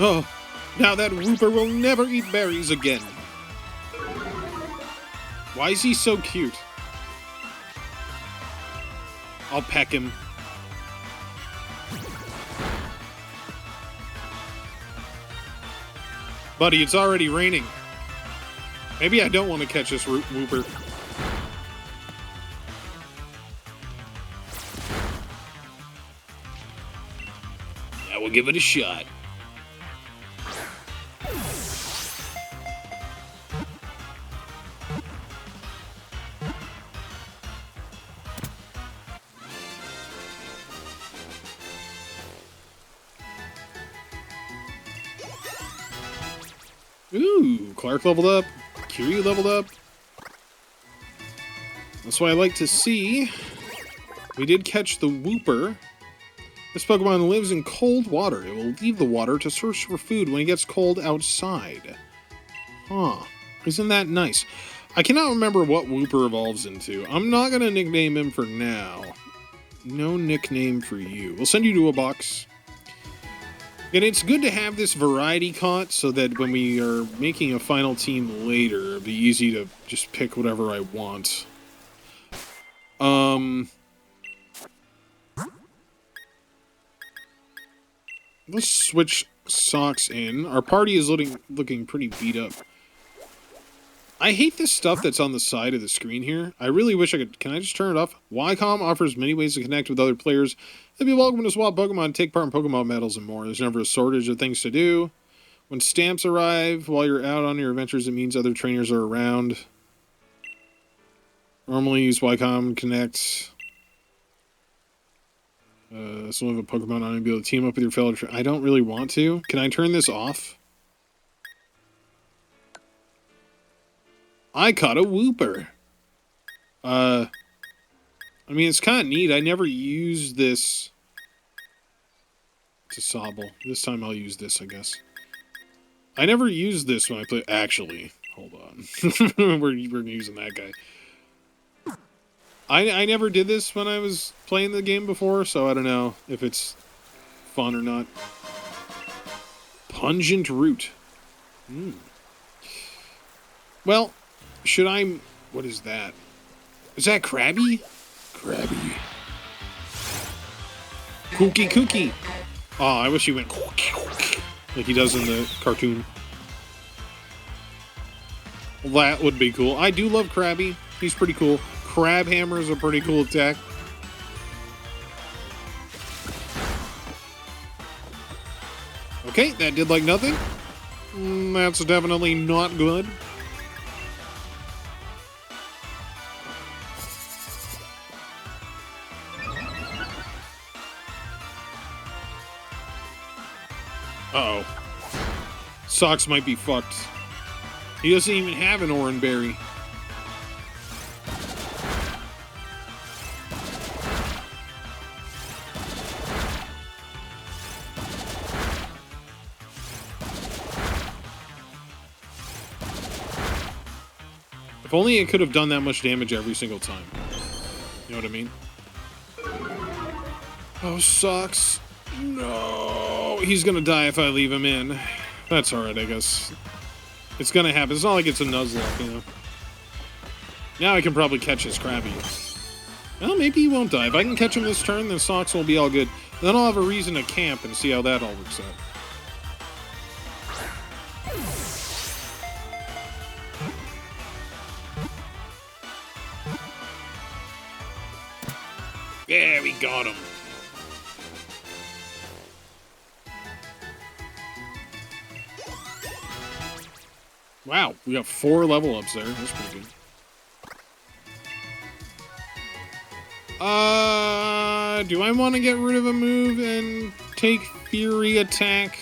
Oh, now that Wooper will never eat berries again. Why is he so cute? I'll peck him. Buddy, it's already raining. Maybe I don't want to catch this Wooper. Yeah, we'll give it a shot. Ooh, Clark leveled up. Kiryu leveled up. That's what I like to see. We did catch the Wooper. This Pokemon lives in cold water. It will leave the water to search for food when it gets cold outside. Huh. Isn't that nice? I cannot remember what Wooper evolves into. I'm not going to nickname him for now. No nickname for you. We'll send you to a box. And it's good to have this variety caught so that when we are making a final team later, it'll be easy to just pick whatever I want. Let's switch socks in. Our party is looking pretty beat up. I hate this stuff that's on the side of the screen here. I really wish I could... Can I just turn it off? Wycom offers many ways to connect with other players. They'd be welcome to swap Pokemon, take part in Pokemon battles, and more. There's never a shortage of things to do. When stamps arrive while you're out on your adventures, it means other trainers are around. Normally use Wycom Connect. So have a Pokemon on and be able to team up with your fellow trainers. I don't really want to. Can I turn this off? I caught a Wooper. I mean, it's kind of neat. I never used this to Sobble. This time I'll use this, I guess. I never used this when I play... Actually, hold on. we're using that guy. I never did this when I was playing the game before, so I don't know if it's fun or not. Pungent Root. Well, should I... What is that? Is that Krabby? Krabby. Kooky. Oh, I wish he went like he does in the cartoon. Well, that would be cool. I do love Krabby. He's pretty cool. Crab Hammer is a pretty cool attack. Okay, that did like nothing. That's definitely not good. Uh-oh. Socks might be fucked. He doesn't even have an Oran Berry. If only it could have done that much damage every single time. You know what I mean? Oh, sucks. No. He's gonna die if I leave him in. That's alright, I guess. It's gonna happen. It's not like it's a Nuzlocke, you know? Now I can probably catch his Krabby. Well, maybe he won't die. If I can catch him this turn, then Socks will be all good. Then I'll have a reason to camp and see how that all works out. Yeah, we got him. Wow, we got 4 level ups there. That's pretty good. Do I want to get rid of a move and take Fury Attack?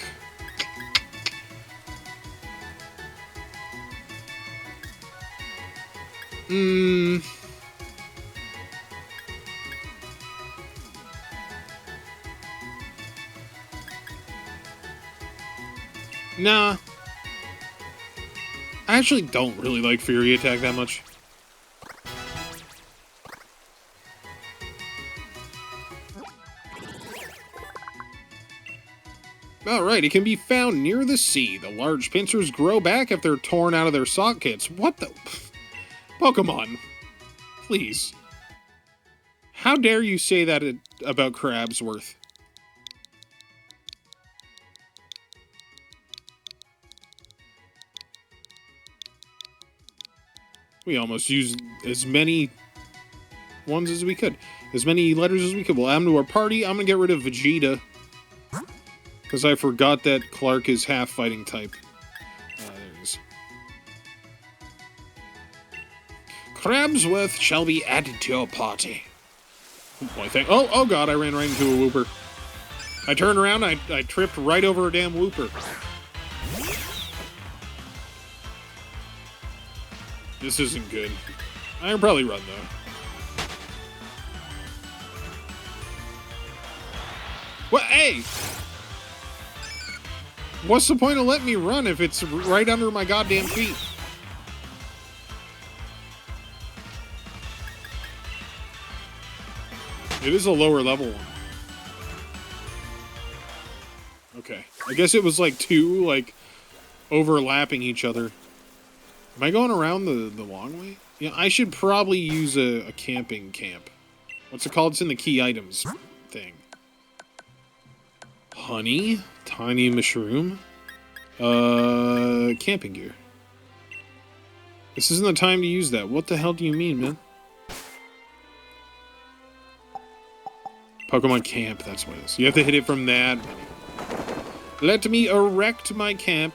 Nah. I actually don't really like Fury Attack that much. Alright, it can be found near the sea. The large pincers grow back if they're torn out of their sockets. What the... Pokemon. Please. How dare you say that about Crabsworth? We almost used as many ones as we could. As many letters as we could. We'll add them to our party. I'm going to get rid of Vegeta. Because I forgot that Clark is half fighting type. There it is. Crabsworth shall be added to your party. Oh, oh god, I ran right into a Wooper. I turned around, I tripped right over a damn Wooper. This isn't good. I can probably run, though. What? Hey! What's the point of letting me run if it's right under my goddamn feet? It is a lower level one. Okay. I guess it was like 2, like, overlapping each other. Am I going around the long way? Yeah, I should probably use a camping camp. What's it called? It's in the key items thing. Honey? Tiny mushroom? Camping gear. This isn't the time to use that. What the hell do you mean, man? Pokemon camp, that's what it is. You have to hit it from that menu. Let me erect my camp.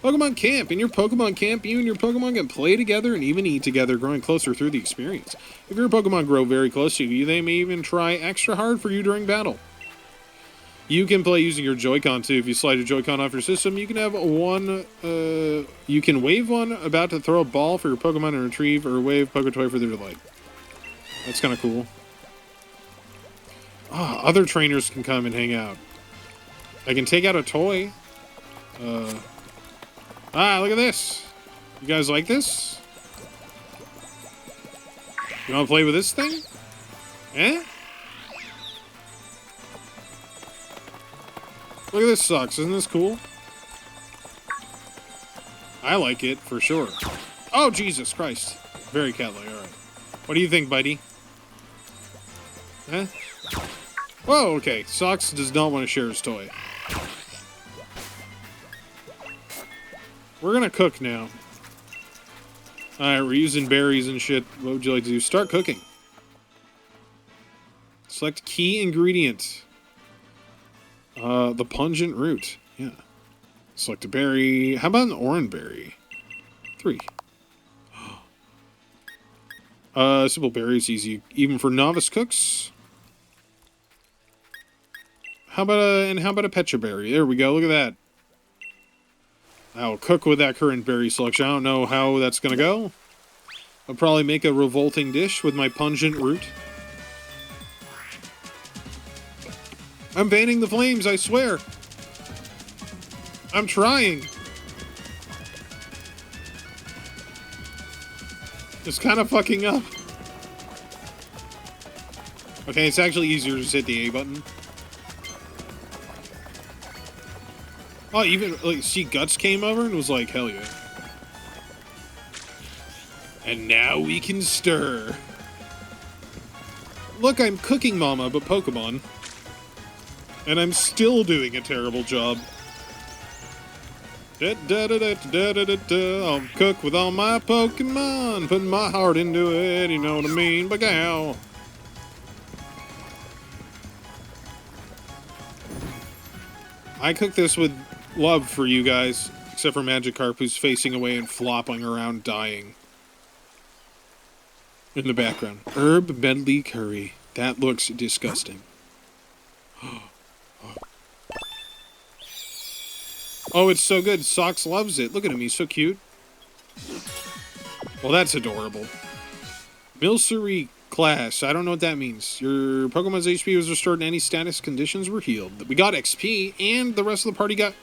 Pokemon Camp. In your Pokemon Camp, you and your Pokemon can play together and even eat together, growing closer through the experience. If your Pokemon grow very close to you, they may even try extra hard for you during battle. You can play using your Joy-Con too. If you slide your Joy-Con off your system, you can have one, you can wave one about to throw a ball for your Pokemon and retrieve, or wave Poketoy for their delight. That's kind of cool. Ah, other trainers can come and hang out. I can take out a toy. Ah, look at this. You guys like this? You want to play with this thing? Eh? Look at this sucks. Isn't this cool? I like it, for sure. Oh, Jesus Christ. Very cat-like, alright. What do you think, buddy? Huh? Whoa, okay. Socks does not want to share his toy. We're gonna cook now. Alright, we're using berries and shit. What would you like to do? Start cooking. Select key ingredient. The pungent root. Yeah. Select a berry. How about an orange berry? 3. Simple berries, easy. Even for novice cooks. How about a Pecha berry? There we go, look at that. I'll cook with that current berry selection. I don't know how that's gonna go. I'll probably make a revolting dish with my pungent root. I'm fanning the flames, I swear. I'm trying. It's kind of fucking up. Okay, it's actually easier to just hit the A button. Oh, even, like, see, Guts came over and was like, hell yeah. And now we can stir. Look, I'm cooking Mama, but Pokemon. And I'm still doing a terrible job. I'll cook with all my Pokemon, putting my heart into it, you know what I mean? Bagow. I cook this with love for you guys, except for Magikarp, who's facing away and flopping around dying. In the background. Herb medley curry. That looks disgusting. Oh, it's so good. Sox loves it. Look at him. He's so cute. Well, that's adorable. Milcery class. I don't know what that means. Your Pokemon's HP was restored and any status conditions were healed. We got XP, and the rest of the party got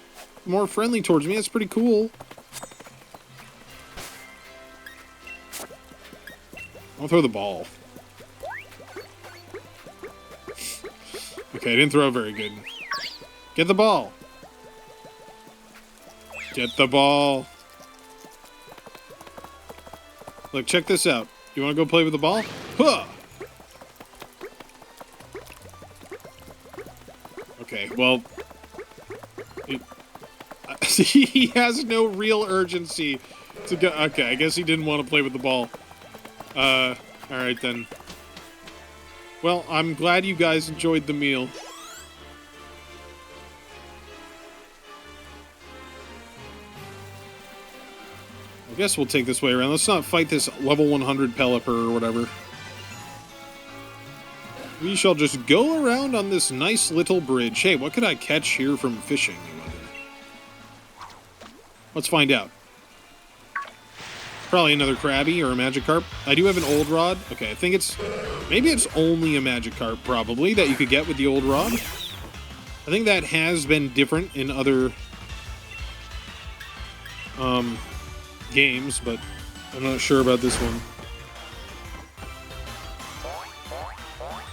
more friendly towards me. That's pretty cool. I'll throw the ball. Okay, I didn't throw very good. Get the ball. Get the ball. Look, check this out. You want to go play with the ball? Huh! Okay, well... he has no real urgency to go... Okay, I guess he didn't want to play with the ball. Alright then. Well, I'm glad you guys enjoyed the meal. I guess we'll take this way around. Let's not fight this level 100 Pelipper or whatever. We shall just go around on this nice little bridge. Hey, what could I catch here from fishing, you wonder? Let's find out. Probably another Krabby or a Magikarp. I do have an old rod. Okay, I think it's... Maybe it's only a Magikarp, probably, that you could get with the old rod. I think that has been different in other... games, but I'm not sure about this one.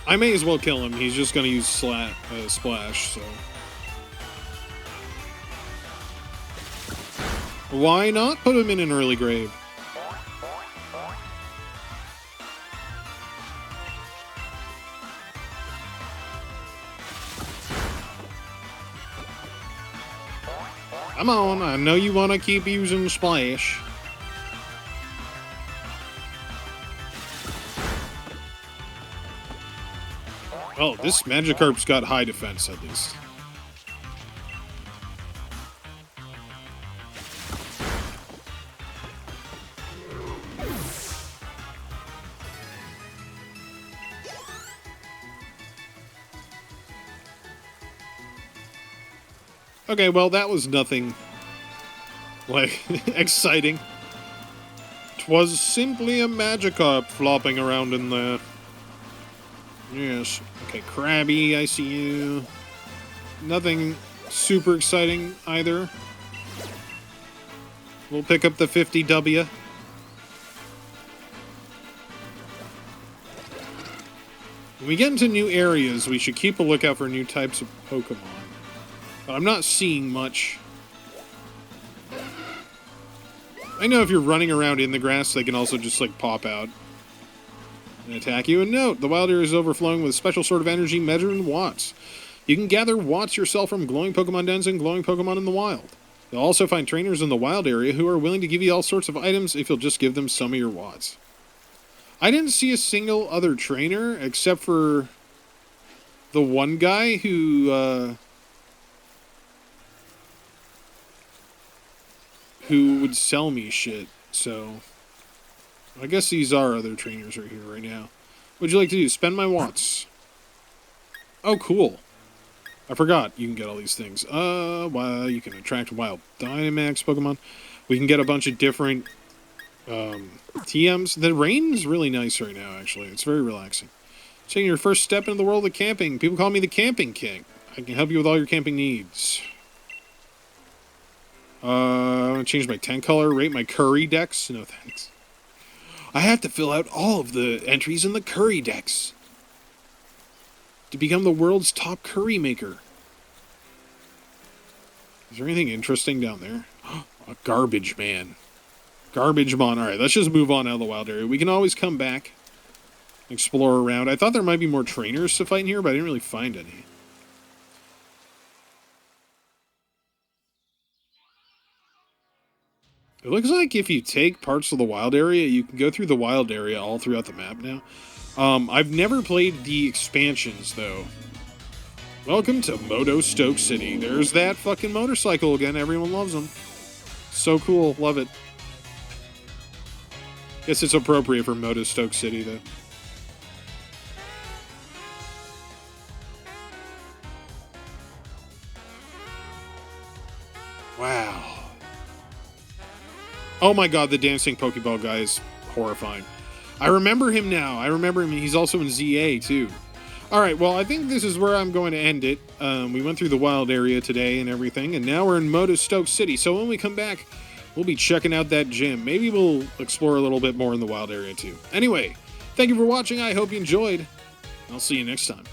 I may as well kill him. He's just going to use Splash, so... Why not put him in an early grave? Come on, I know you want to keep using Splash. Oh, this Magikarp's got high defense, at least. Okay, well, that was nothing, like, exciting. 'Twas simply a Magikarp flopping around in there. Yes. Okay, Krabby, I see you. Nothing super exciting either. We'll pick up the 50W. When we get into new areas, we should keep a lookout for new types of Pokemon. But I'm not seeing much. I know if you're running around in the grass, they can also just, like, pop out and attack you. And note, the wild area is overflowing with a special sort of energy measured in watts. You can gather watts yourself from glowing Pokemon dens and glowing Pokemon in the wild. You'll also find trainers in the wild area who are willing to give you all sorts of items if you'll just give them some of your watts. I didn't see a single other trainer except for the one guy who would sell me shit, so... I guess these are other trainers right here, right now. What'd you like to do? Spend my watts. Oh, cool. I forgot you can get all these things. Well, you can attract wild Dynamax Pokemon. We can get a bunch of different, TMs. The rain's really nice right now, actually. It's very relaxing. Taking your first step into the world of camping. People call me the Camping King. I can help you with all your camping needs. I'm gonna change my tent color, rate my curry decks. No thanks. I have to fill out all of the entries in the curry decks to become the world's top curry maker. Is there anything interesting down there? A garbage man. Garbage mon. Alright, let's just move on out of the wild area. We can always come back, explore around. I thought there might be more trainers to fight in here, but I didn't really find any. It looks like if you take parts of the wild area, you can go through the wild area all throughout the map now. I've never played the expansions, though. Welcome to Moto Stoke City. There's that fucking motorcycle again. Everyone loves them. So cool. Love it. Guess it's appropriate for Moto Stoke City, though. Wow. Oh my god, the dancing Pokeball guy is horrifying. I remember him now. I remember him. He's also in ZA, too. Alright, well, I think this is where I'm going to end it. We went through the wild area today and everything, and now we're in Moto Stoke City. So when we come back, we'll be checking out that gym. Maybe we'll explore a little bit more in the wild area, too. Anyway, thank you for watching. I hope you enjoyed. I'll see you next time.